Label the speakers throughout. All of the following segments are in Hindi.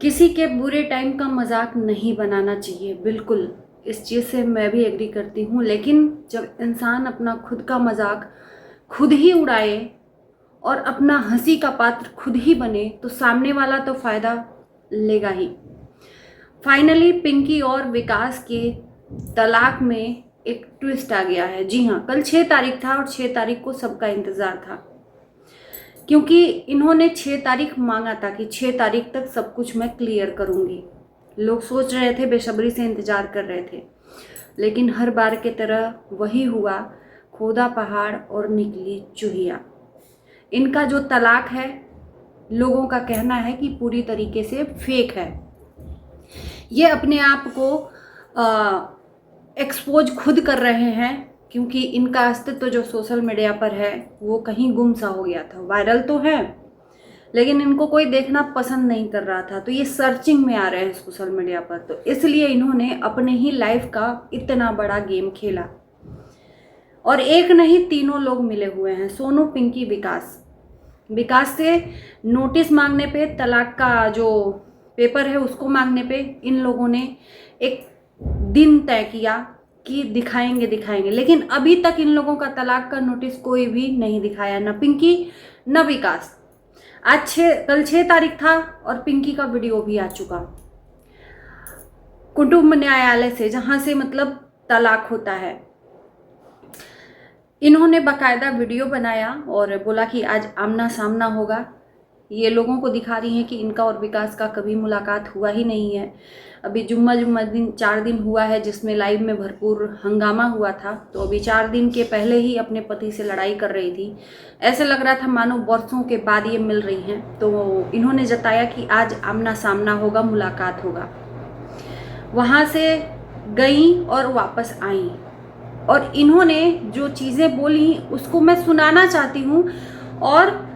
Speaker 1: किसी के बुरे टाइम का मजाक नहीं बनाना चाहिए, बिल्कुल इस चीज़ से मैं भी एग्री करती हूँ। लेकिन जब इंसान अपना खुद का मजाक खुद ही उड़ाए और अपना हंसी का पात्र खुद ही बने तो सामने वाला तो फ़ायदा लेगा ही। फाइनली पिंकी और विकास के तलाक में एक ट्विस्ट आ गया है। जी हाँ, कल 6 तारीख था और 6 तारीख को सबका इंतज़ार था, क्योंकि इन्होंने 6 तारीख मांगा था कि 6 तारीख तक सब कुछ मैं क्लियर करूंगी। लोग सोच रहे थे, बेसब्री से इंतज़ार कर रहे थे, लेकिन हर बार की तरह वही हुआ, खोदा पहाड़ और निकली चूहिया। इनका जो तलाक है, लोगों का कहना है कि पूरी तरीके से फेक है। ये अपने आप को एक्सपोज खुद कर रहे हैं, क्योंकि इनका अस्तित्व जो सोशल मीडिया पर है वो कहीं गुम सा हो गया था। वायरल तो है लेकिन इनको कोई देखना पसंद नहीं कर रहा था, तो ये सर्चिंग में आ रहे हैं सोशल मीडिया पर। तो इसलिए इन्होंने अपने ही लाइफ का इतना बड़ा गेम खेला और एक नहीं, तीनों लोग मिले हुए हैं। सोनू, पिंकी, विकास से नोटिस मांगने पे, तलाक का जो पेपर है उसको मांगने पे इन लोगों ने एक दिन तय किया कि दिखाएंगे, लेकिन अभी तक इन लोगों का तलाक का नोटिस कोई भी नहीं दिखाया, न पिंकी न विकास। कल 6 तारीख था और पिंकी का वीडियो भी आ चुका कुटुंब न्यायालय से, जहां से मतलब तलाक होता है। इन्होंने बाकायदा वीडियो बनाया और बोला कि आज आमना सामना होगा। ये लोगों को दिखा रही हैं कि इनका और विकास का कभी मुलाकात हुआ ही नहीं है। अभी जुम्मा दिन 4 दिन हुआ है, जिसमें लाइव में भरपूर हंगामा हुआ था। तो अभी 4 दिन के पहले ही अपने पति से लड़ाई कर रही थी। ऐसे लग रहा था मानो वर्षों के बाद ये मिल रही हैं। तो इन्होंने जताया कि आज आमना सामना होगा, मुलाकात होगा। वहाँ से गई और वापस आई और इन्होंने जो चीज़ें बोली उसको मैं सुनाना चाहती हूँ और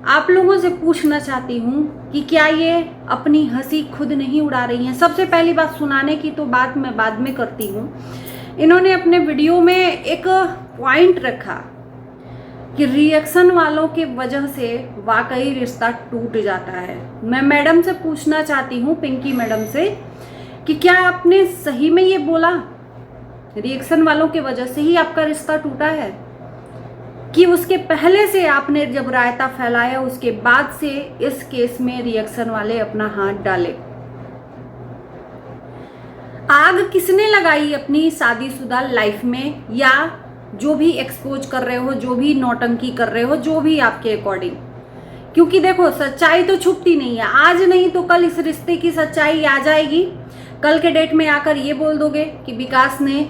Speaker 1: आप लोगों से पूछना चाहती हूँ कि क्या ये अपनी हंसी खुद नहीं उड़ा रही हैं। सबसे पहली बात, सुनाने की तो बात मैं बाद में करती हूँ। इन्होंने अपने वीडियो में एक पॉइंट रखा कि रिएक्शन वालों की वजह से वाकई रिश्ता टूट जाता है। मैं मैडम से पूछना चाहती हूँ, पिंकी मैडम से, कि क्या आपने सही में ये बोला, रिएक्शन वालों की वजह से ही आपका रिश्ता टूटा है, कि उसके पहले से आपने जब रायता फैलाया उसके बाद से इस केस में रिएक्शन वाले अपना हाथ डाले? आग किसने लगाई अपनी शादीशुदा लाइफ में, या जो भी एक्सपोज कर रहे हो, जो भी नौटंकी कर रहे हो, जो भी आपके अकॉर्डिंग? क्योंकि देखो, सच्चाई तो छुपती नहीं है। आज नहीं तो कल इस रिश्ते की सच्चाई आ जाएगी। कल के डेट में आकर ये बोल दोगे कि विकास ने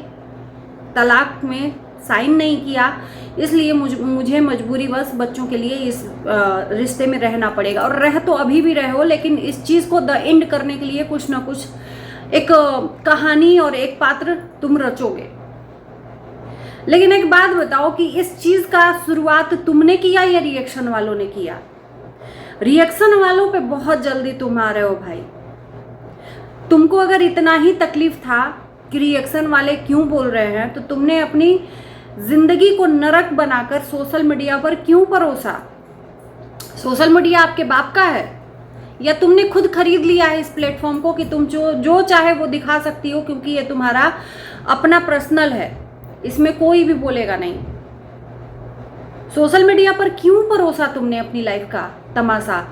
Speaker 1: तलाक में साइन नहीं किया, इसलिए मुझे मजबूरीवश बच्चों के लिए इस रिश्ते में रहना पड़ेगा। और रह तो अभी भी रहे हो, लेकिन इस चीज़ को द एंड करने के लिए कुछ ना कुछ एक कहानी और एक पात्र तुम रचोगे। लेकिन एक बात बताओ कि इस चीज़ का शुरुआत तुमने किया या रिएक्शन वालों ने किया? रिएक्शन वालों पे बहुत जल्दी तुम आ रहे हो भाई। तुमको अगर इतना ही तकलीफ था कि रिएक्शन वाले क्यों बोल रहे हैं, तो तुमने अपनी जिंदगी को नरक बनाकर सोशल मीडिया पर क्यों परोसा? सोशल मीडिया आपके बाप का है या तुमने खुद खरीद लिया है इस प्लेटफॉर्म को कि तुम जो चाहे वो दिखा सकती हो, क्योंकि ये तुम्हारा अपना पर्सनल है, इसमें कोई भी बोलेगा नहीं। सोशल मीडिया पर क्यों परोसा तुमने अपनी लाइफ का तमाशा,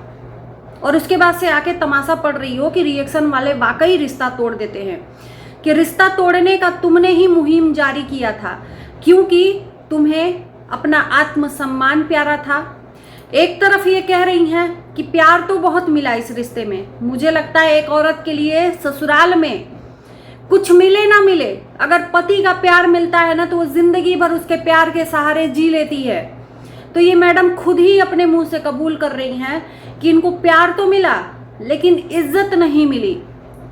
Speaker 1: और उसके बाद से आके तमाशा पड़ रही हो कि रिएक्शन वाले वाकई रिश्ता तोड़ देते हैं? कि रिश्ता तोड़ने का तुमने ही मुहिम जारी किया था, क्योंकि तुम्हें अपना आत्मसम्मान प्यारा था। एक तरफ ये कह रही हैं कि प्यार तो बहुत मिला इस रिश्ते में। मुझे लगता है एक औरत के लिए ससुराल में कुछ मिले ना मिले, अगर पति का प्यार मिलता है ना, तो वो जिंदगी भर उसके प्यार के सहारे जी लेती है। तो ये मैडम खुद ही अपने मुंह से कबूल कर रही हैं कि इनको प्यार तो मिला लेकिन इज्जत नहीं मिली।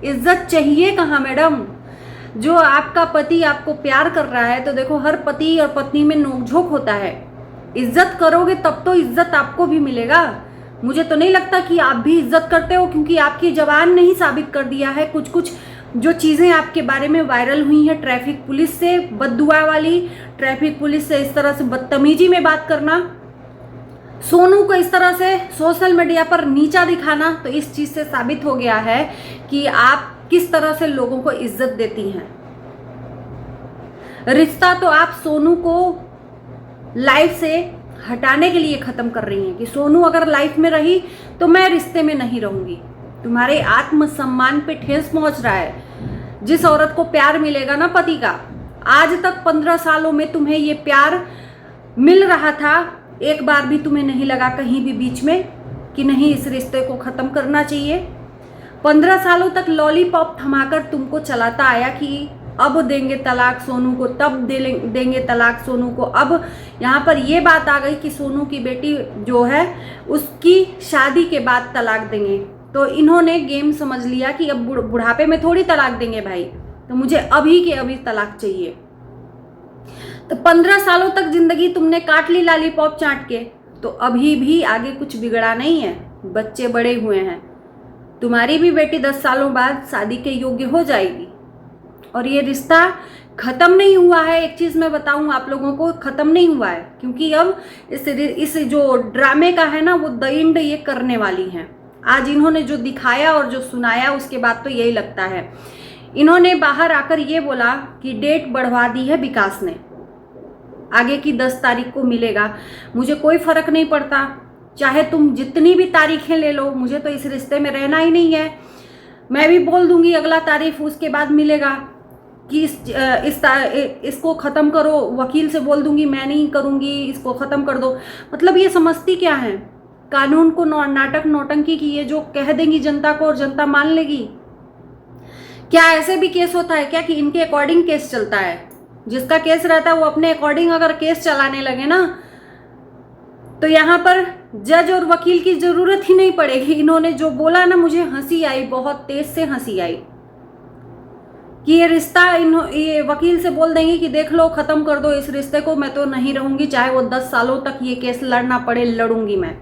Speaker 1: इज्जत चाहिए कहाँ मैडम? जो आपका पति आपको प्यार कर रहा है, तो देखो, हर पति और पत्नी में नोकझोंक होता है। इज्जत करोगे तब तो इज्जत आपको भी मिलेगा। मुझे तो नहीं लगता कि आप भी इज्जत करते हो, क्योंकि आपकी जबान ने ही साबित कर दिया है। कुछ जो चीज़ें आपके बारे में वायरल हुई हैं, ट्रैफिक पुलिस से बद्दुआ वाली, ट्रैफिक पुलिस से इस तरह से बदतमीजी में बात करना, सोनू को इस तरह से सोशल मीडिया पर नीचा दिखाना, तो इस चीज से साबित हो गया है कि आप किस तरह से लोगों को इज्जत देती हैं। रिश्ता तो आप सोनू को लाइफ से हटाने के लिए खत्म कर रही हैं कि सोनू अगर लाइफ में रही तो मैं रिश्ते में नहीं रहूंगी। तुम्हारे आत्मसम्मान पे ठेस पहुंच रहा है। जिस औरत को प्यार मिलेगा ना पति का, आज तक 15 सालों में तुम्हें ये प्यार मिल रहा था, एक बार भी तुम्हें नहीं लगा कहीं भी बीच में कि नहीं इस रिश्ते को खत्म करना चाहिए। 15 सालों तक लॉलीपॉप थमाकर तुमको चलाता आया कि अब देंगे तलाक सोनू को, तब देंगे तलाक सोनू को। अब यहाँ पर ये बात आ गई कि सोनू की बेटी जो है उसकी शादी के बाद तलाक देंगे। तो इन्होंने गेम समझ लिया कि अब बुढ़ापे में थोड़ी तलाक देंगे भाई, तो मुझे अभी के अभी तलाक चाहिए। तो 15 सालों तक जिंदगी तुमने काट ली लॉलीपॉप चाट के, तो अभी भी आगे कुछ बिगड़ा नहीं है। बच्चे बड़े हुए हैं, तुम्हारी भी बेटी 10 सालों बाद शादी के योग्य हो जाएगी। और ये रिश्ता खत्म नहीं हुआ है। एक चीज मैं बताऊं आप लोगों को, खत्म नहीं हुआ है, क्योंकि अब इस जो ड्रामे का है ना, वो द एंड ये करने वाली हैं। आज इन्होंने जो दिखाया और जो सुनाया, उसके बाद तो यही लगता है। इन्होंने बाहर आकर ये बोला कि डेट बढ़वा दी है विकास ने, आगे की 10 तारीख को मिलेगा। मुझे कोई फर्क नहीं पड़ता, चाहे तुम जितनी भी तारीखें ले लो, मुझे तो इस रिश्ते में रहना ही नहीं है। मैं भी बोल दूंगी अगला तारीख, उसके बाद मिलेगा कि इसको ख़त्म करो। वकील से बोल दूंगी मैं नहीं करूंगी, इसको ख़त्म कर दो। मतलब ये समझती क्या है? कानून को नाटक नौटंकी की ये जो कह देंगी जनता को और जनता मान लेगी। क्या ऐसे भी केस होता है क्या कि इनके अकॉर्डिंग केस चलता है? जिसका केस रहता है वो अपने अकॉर्डिंग अगर केस चलाने लगे ना, तो यहाँ पर जज और वकील की जरूरत ही नहीं पड़ेगी। इन्होंने जो बोला ना, मुझे हंसी आई, बहुत तेज से हंसी आई कि ये रिश्ता ये वकील से बोल देंगे कि देख लो खत्म कर दो इस रिश्ते को, मैं तो नहीं रहूंगी, चाहे वो 10 सालों तक ये केस लड़ना पड़े, लड़ूंगी मैं।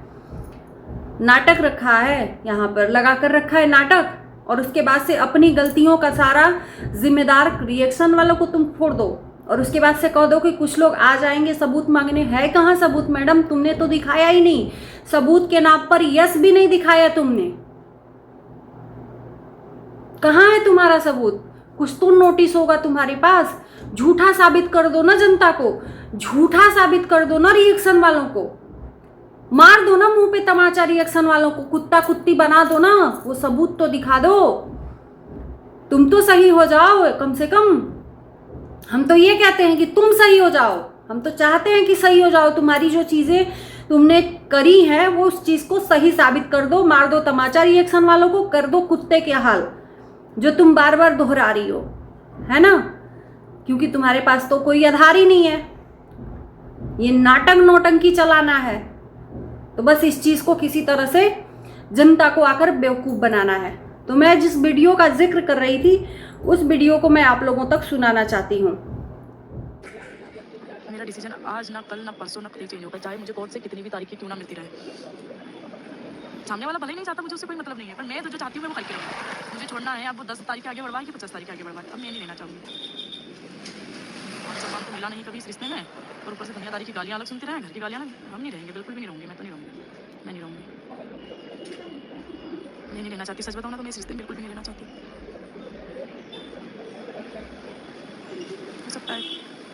Speaker 1: नाटक रखा है, यहाँ पर लगा कर रखा है नाटक। और उसके बाद से अपनी गलतियों का सारा जिम्मेदार रिएक्शन वालों को तुम फोड़ दो, और उसके बाद से कह दो कि कुछ लोग आ जाएंगे सबूत मांगने। है कहाँ सबूत मैडम? तुमने तो दिखाया ही नहीं। सबूत के नाम पर यस भी नहीं दिखाया तुमने। कहाँ है तुम्हारा सबूत? कुछ तो नोटिस होगा तुम्हारे पास। झूठा साबित कर दो ना जनता को, झूठा साबित कर दो ना रिएक्शन वालों को, मार दो ना मुंह पे तमाचा रिएक्शन वालों को, कुत्ता कुत्ती बना दो ना, वो सबूत तो दिखा दो। तुम तो सही हो जाओ कम से कम। हम तो ये कहते हैं कि तुम सही हो जाओ, हम तो चाहते हैं कि सही हो जाओ। तुम्हारी जो चीजें तुमने करी हैं वो उस चीज को सही साबित कर दो, मार दो तमाचा रिएक्शन वालों को, कर दो कुत्ते के हाल जो तुम बार बार दोहरा रही हो, है ना? क्योंकि तुम्हारे पास तो कोई आधार ही नहीं है, ये नाटक नौटंकी चलाना है। तो बस इस चीज को किसी तरह से जनता को आकर बेवकूफ बनाना है। तो मैं जिस वीडियो का जिक्र कर रही थी, उस वीडियो को मैं आप लोगों तक सुनाना चाहती हूँ।
Speaker 2: मेरा डिसीजन आज ना कल ना परसों ना कभी चेंज होगा, चाहे मुझे कोर्ट से कितनी भी तारीख क्यों ना मिलती रहे। सामने वाला भले ही नहीं चाहता, मुझे उससे कोई मतलब नहीं है, पर मैं तो जो चाहती हूँ मैं वो करके रहूँ। मुझे छोड़ना है, अब वो 10 तारीख आगे बढ़वा कि 50 तारीख आगे बढ़वा, अब मैं नहीं लेना चाहूँगी। सम्मान तो मिला नहीं कभी इस रिश्ते में, और ऊपर से दुनियादारी की गालियाँ अलग सुनते रहे, घर की गालियाँ अलग। हम नहीं रहेंगे, बिल्कुल भी नहीं रहूँगी, मैं तो नहीं रहूँगी, मैं नहीं रहूँगी। मैं नहीं लेना चाहती, सच बताऊँ ना तो मैं इस रिश्ते में बिल्कुल भी नहीं लेना चाहती। हो सकता है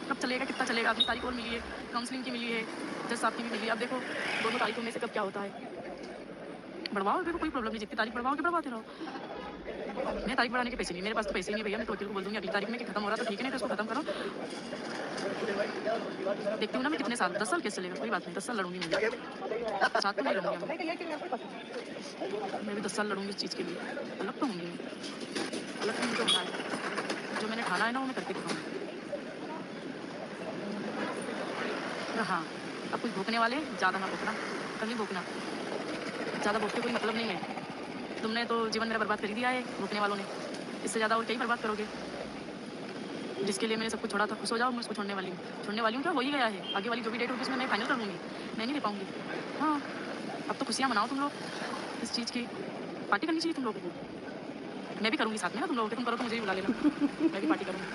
Speaker 2: कब चलेगा, कितना चलेगा। अभी तारीख और मिली है, काउंसलिंग की मिली है, जज साहब की भी मिली है। अब देखो दोनों तारीखों में से कब क्या होता है। बढ़वाओ, देखो कोई प्रॉब्लम नहीं, जितनी तारीख बढ़वाओ कि बढ़वाते रहो। मैं तारीख बढ़ाने के पैसे नहीं, मेरे पास तो पैसे ही नहीं भैया। मैं तो वकील को बोल दूंगी अगली तारीख में कि खत्म हो रहा तो ठीक है, नहीं तो इसको खत्म करो। देखती हूँ ना मैं कितने साल, 10 साल कैसे चलेगा, कोई बात नहीं, 10 साल लड़ूंगी मैं, साथ तो नहीं लड़ूंगी मैं भी 10 साल लड़ूंगी इस चीज़ के लिए। अलग तो होंगी, अलग तो मुझे होना है, जो मैंने ठाना है ना वो मैं करके दिखाऊंगी। हाँ, अब कुछ भूखने वाले ज़्यादा ना भूखना, कल ही भूखना, ज़्यादा भूख के कोई मतलब नहीं है। तुमने तो जीवन मेरा बर्बाद कर दिया है भूखने वालों ने, इससे ज़्यादा और कहीं बर्बाद करोगे। जिसके लिए मैंने सब कुछ छोड़ा था, खुश हो जाओ, मैं उसको छोड़ने वाली हूँ। क्या हो ही गया है, आगे वाली जो भी डेट होगी उसमें मैं फाइनल कर लूँगी, मैं नहीं दे पाऊँगी। हाँ, अब तो खुशियाँ मनाओ तुम लोग, इस चीज़ की पार्टी करनी चाहिए तुम लोगों को। मैं भी करूँगी साथ में ना, तुम लोग तुम करो तो मुझे भी बुला लेना, मैं भी पार्टी करूँगी।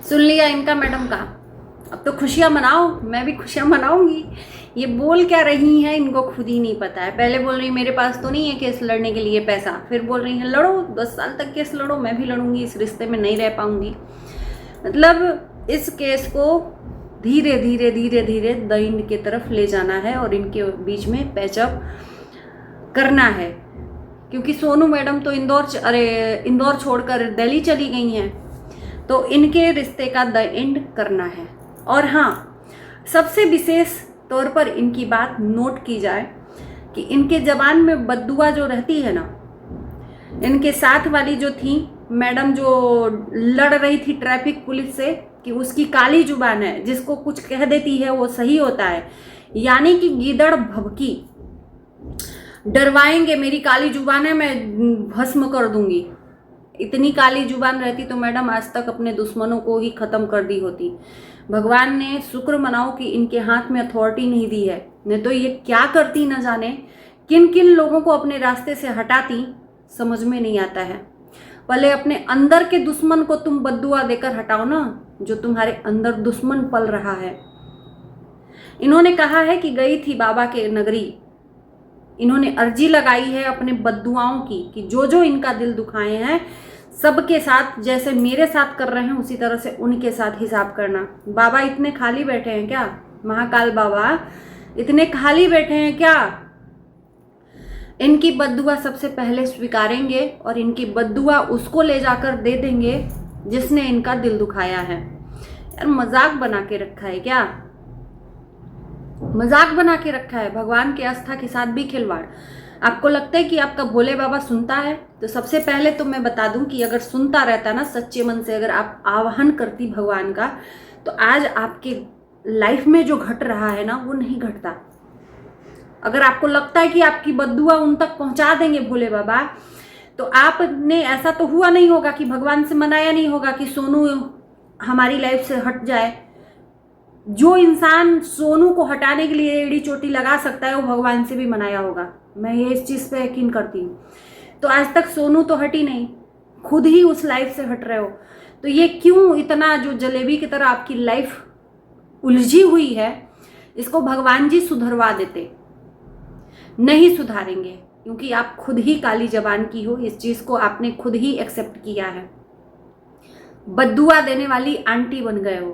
Speaker 1: सुन लिया इनका मैडम का अब तो खुशियाँ मनाओ, मैं भी खुशियाँ मनाऊंगी। ये बोल क्या रही हैं इनको खुद ही नहीं पता है। पहले बोल रही मेरे पास तो नहीं है केस लड़ने के लिए पैसा, फिर बोल रही हैं लड़ो 10 साल तक केस लड़ो, मैं भी लड़ूंगी, इस रिश्ते में नहीं रह पाऊंगी। मतलब इस केस को धीरे धीरे धीरे धीरे द एंड की तरफ ले जाना है और इनके बीच में पैचअप करना है, क्योंकि सोनू मैडम तो इंदौर छोड़कर दिल्ली चली गई हैं, तो इनके रिश्ते का द एंड करना है। और हाँ, सबसे विशेष तौर पर इनकी बात नोट की जाए कि इनके जबान में बद्दुआ जो रहती है ना, इनके साथ वाली जो थी मैडम जो लड़ रही थी ट्रैफिक पुलिस से, कि उसकी काली जुबान है, जिसको कुछ कह देती है वो सही होता है, यानी कि गीदड़ भभकी, डरवाएंगे, मेरी काली जुबान है, मैं भस्म कर दूंगी। इतनी काली जुबान रहती तो मैडम आज तक अपने दुश्मनों को ही खत्म कर दी होती। भगवान ने शुक्र मनाओ कि इनके हाथ में अथॉरिटी नहीं दी है, नहीं तो ये क्या करती न जाने, किन किन लोगों को अपने रास्ते से हटाती, समझ में नहीं आता है। पहले अपने अंदर के दुश्मन को तुम बद्दुआ देकर हटाओ ना, जो तुम्हारे अंदर दुश्मन पल रहा है। इन्होंने कहा है कि गई थी बाबा के नगरी, इन्होंने अर्जी लगाई है अपने बद्दुआओं की कि जो जो इनका दिल दुखाए हैं सबके साथ, जैसे मेरे साथ कर रहे हैं उसी तरह से उनके साथ हिसाब करना। बाबा इतने खाली बैठे हैं क्या? महाकाल बाबा इतने खाली बैठे हैं क्या? इनकी बद्दुआ सबसे पहले स्वीकारेंगे और इनकी बद्दुआ उसको ले जाकर दे देंगे जिसने इनका दिल दुखाया है। यार मजाक बना के रखा है क्या? मजाक बना के रखा है। भगवान की आस्था के साथ भी खिलवाड़। आपको लगता है कि आपका भोले बाबा सुनता है? तो सबसे पहले तो मैं बता दूं कि अगर सुनता रहता ना सच्चे मन से, अगर आप आह्वान करती भगवान का, तो आज आपके लाइफ में जो घट रहा है ना वो नहीं घटता। अगर आपको लगता है कि आपकी बद्दुआ उन तक पहुंचा देंगे भोले बाबा, तो आपने ऐसा तो हुआ नहीं होगा कि भगवान से मनाया नहीं होगा कि सोनू हमारी लाइफ से हट जाए। जो इंसान सोनू को हटाने के लिए एड़ी चोटी लगा सकता है वो भगवान से भी मनाया होगा। मैं ये इस चीज़ पे यकीन करती हूँ। तो आज तक सोनू तो हटी नहीं, खुद ही उस लाइफ से हट रहे हो। तो ये क्यों इतना जो जलेबी की तरह आपकी लाइफ उलझी हुई है, इसको भगवान जी सुधरवा देते। नहीं सुधारेंगे, क्योंकि आप खुद ही काली जबान की हो। इस चीज़ को आपने खुद ही एक्सेप्ट किया है। बद्दुआ देने वाली आंटी बन गए हो।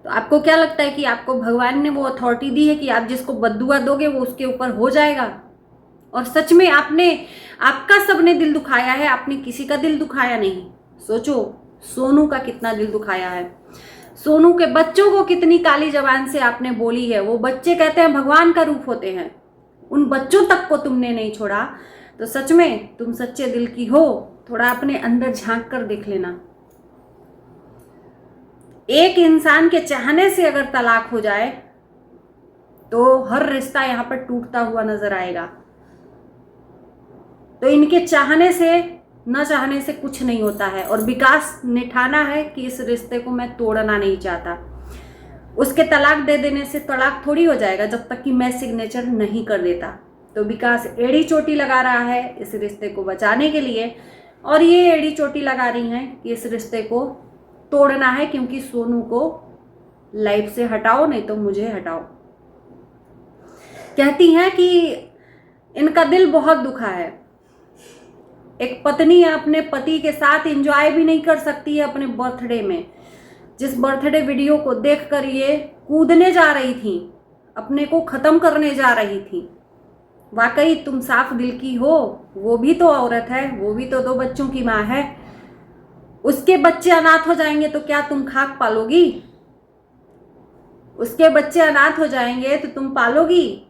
Speaker 1: तो आपको क्या लगता है कि आपको भगवान ने वो अथॉरिटी दी है कि आप जिसको बद्दुआ दोगे वो उसके ऊपर हो जाएगा? और सच में आपका सबने दिल दुखाया है, आपने किसी का दिल दुखाया नहीं। सोचो सोनू का कितना दिल दुखाया है, सोनू के बच्चों को कितनी काली जबान से आपने बोली है। वो बच्चे कहते हैं भगवान का रूप होते हैं, उन बच्चों तक को तुमने नहीं छोड़ा। तो सच में तुम सच्चे दिल की हो, थोड़ा अपने अंदर झांक कर देख लेना। एक इंसान के चाहने से अगर तलाक हो जाए तो हर रिश्ता यहां पर टूटता हुआ नजर आएगा। तो इनके चाहने से न चाहने से कुछ नहीं होता है। और विकास ने ठाना है कि इस रिश्ते को मैं तोड़ना नहीं चाहता। उसके तलाक दे देने से तलाक थोड़ी हो जाएगा जब तक कि मैं सिग्नेचर नहीं कर देता। तो विकास एड़ी चोटी लगा रहा है इस रिश्ते को बचाने के लिए, और ये एड़ी चोटी लगा रही हैं कि इस रिश्ते को तोड़ना है, क्योंकि सोनू को लाइफ से हटाओ नहीं तो मुझे हटाओ। कहती हैं कि इनका दिल बहुत दुखा है। एक पत्नी अपने पति के साथ एंजॉय भी नहीं कर सकती है अपने बर्थडे में। जिस बर्थडे वीडियो को देखकर ये कूदने जा रही थी, अपने को खत्म करने जा रही थी। वाकई तुम साफ दिल की हो, वो भी तो औरत है, वो भी तो 2 बच्चों की माँ है। उसके बच्चे अनाथ हो जाएंगे तो क्या तुम खाक पालोगी? उसके बच्चे अनाथ हो जाएंगे तो तुम पालोगी?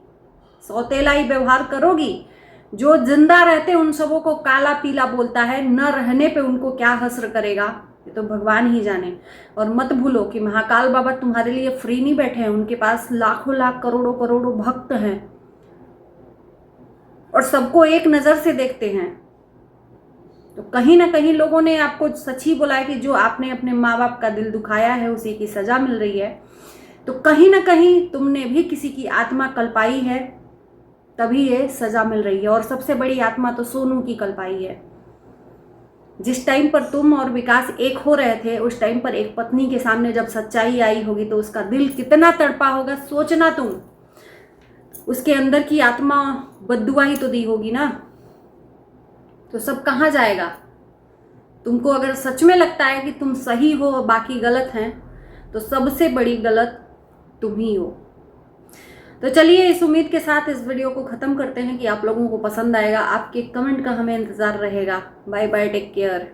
Speaker 1: सौतेलाई व्यवहार करोगी? जो जिंदा रहते उन सबों को काला पीला बोलता है, न रहने पे उनको क्या हस्र करेगा ये तो भगवान ही जाने। और मत भूलो कि महाकाल बाबा तुम्हारे लिए फ्री नहीं बैठे हैं। उनके पास लाखों लाख करोड़ों करोड़ों भक्त हैं और सबको एक नज़र से देखते हैं। तो कहीं ना कहीं लोगों ने आपको सच ही बोला है कि जो आपने अपने माँ बाप का दिल दुखाया है उसी की सज़ा मिल रही है। तो कहीं ना कहीं तुमने भी किसी की आत्मा कल्पाई है, तभी ये सज़ा मिल रही है। और सबसे बड़ी आत्मा तो सोनू की कल्पाई है। जिस टाइम पर तुम और विकास एक हो रहे थे, उस टाइम पर एक पत्नी के सामने जब सच्चाई आई होगी तो उसका दिल कितना तड़पा होगा, सोचना तुम। उसके अंदर की आत्मा बद्दुआ ही तो दी होगी ना। तो सब कहाँ जाएगा? तुमको अगर सच में लगता है कि तुम सही हो और बाकी गलत हैं, तो सबसे बड़ी गलत तुम ही हो। तो चलिए, इस उम्मीद के साथ इस वीडियो को ख़त्म करते हैं कि आप लोगों को पसंद आएगा। आपके कमेंट का हमें इंतज़ार रहेगा। Bye bye, take care.